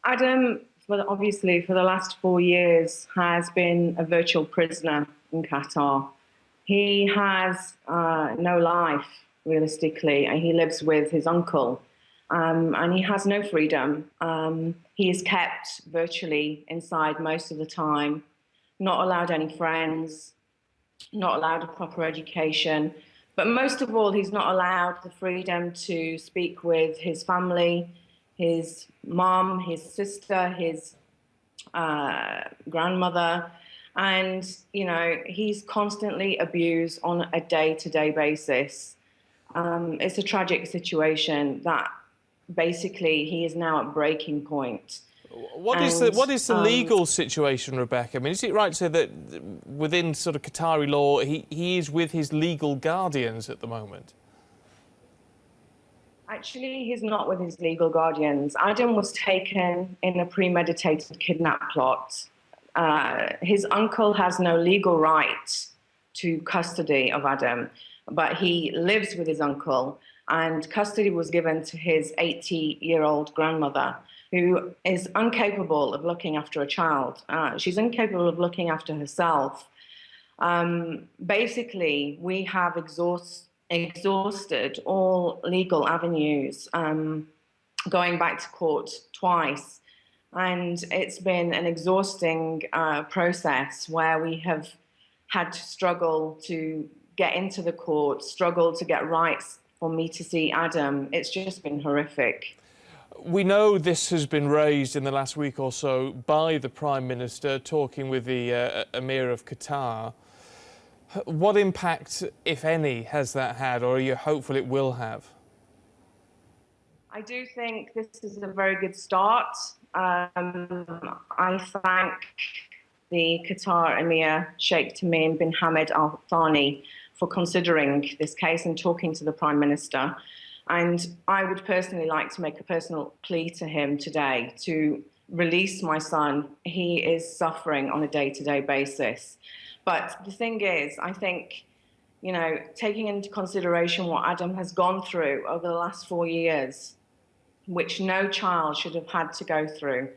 Adam, well, obviously, for the last 4 years, has been a virtual prisoner in Qatar. He has no life, realistically, and he lives with his uncle, and he has no freedom. He is kept virtually inside most of the time, not allowed any friends, not allowed a proper education. But most of all, he's not allowed the freedom to speak with his family, his mom, his sister, his grandmother. And, he's constantly abused on a day-to-day basis. It's a tragic situation that basically he is now at breaking point. What is the legal situation, Rebecca? I mean, is it right to say that within sort of Qatari law, he is with his legal guardians at the moment? Actually, he's not with his legal guardians. Adam was taken in a premeditated kidnap plot. His uncle has no legal right to custody of Adam, but he lives with his uncle, and custody was given to his 80-year-old grandmother, who is incapable of looking after a child. She's incapable of looking after herself. Basically, we have exhausted all legal avenues, going back to court twice. And it's been an exhausting process where we have had to struggle to get into the court, struggle to get rights for me to see Adam. It's just been horrific. We know this has been raised in the last week or so by the Prime Minister talking with the Emir of Qatar. What impact, if any, has that had, or are you hopeful it will have? I do think this is a very good start. I thank the Qatar Emir, Sheikh Tamim bin Hamad Al Thani, for considering this case and talking to the Prime Minister. And I would personally like to make a personal plea to him today to release my son. He is suffering on a day-to-day basis. But the thing is, I think, taking into consideration what Adam has gone through over the last 4 years, which no child should have had to go through,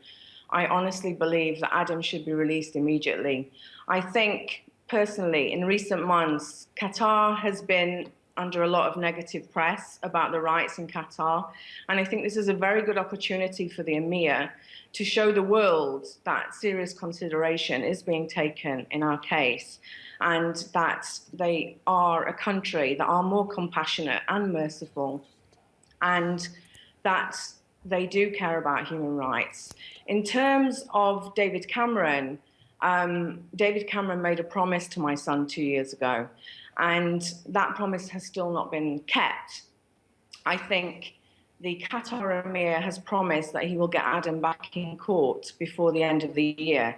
I honestly believe that Adam should be released immediately. I think, personally, in recent months, Qatar has been under a lot of negative press about the rights in Qatar. And I think this is a very good opportunity for the Emir to show the world that serious consideration is being taken in our case, and that they are a country that are more compassionate and merciful, and that they do care about human rights. In terms of David Cameron made a promise to my son 2 years ago, and that promise has still not been kept. I think the Qatar Emir has promised that he will get Adam back in court before the end of the year.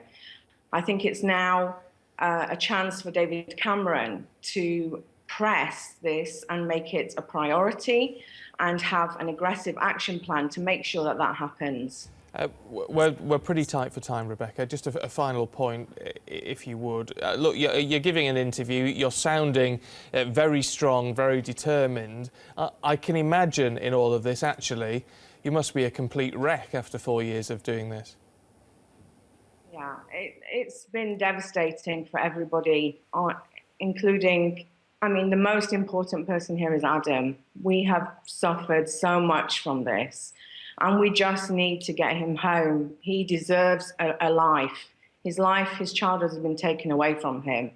I think it's now a chance for David Cameron to press this and make it a priority and have an aggressive action plan to make sure that that happens. We're pretty tight for time, Rebecca. Just a final point, if you would. Look, you're giving an interview. You're sounding very strong, very determined. I can imagine in all of this, actually, you must be a complete wreck after 4 years of doing this. Yeah, it's been devastating for everybody, including, the most important person here is Adam. We have suffered so much from this, and we just need to get him home. He deserves a life. His childhood has been taken away from him.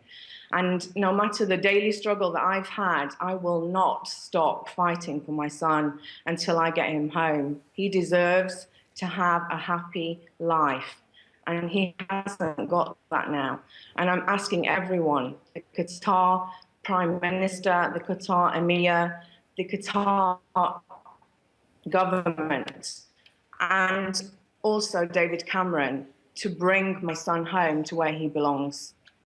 And no matter the daily struggle that I've had, I will not stop fighting for my son until I get him home. He deserves to have a happy life, and he hasn't got that now. And I'm asking everyone, the Qatar Prime Minister, the Qatar Emir, the Qatar government, and also David Cameron, to bring my son home to where he belongs.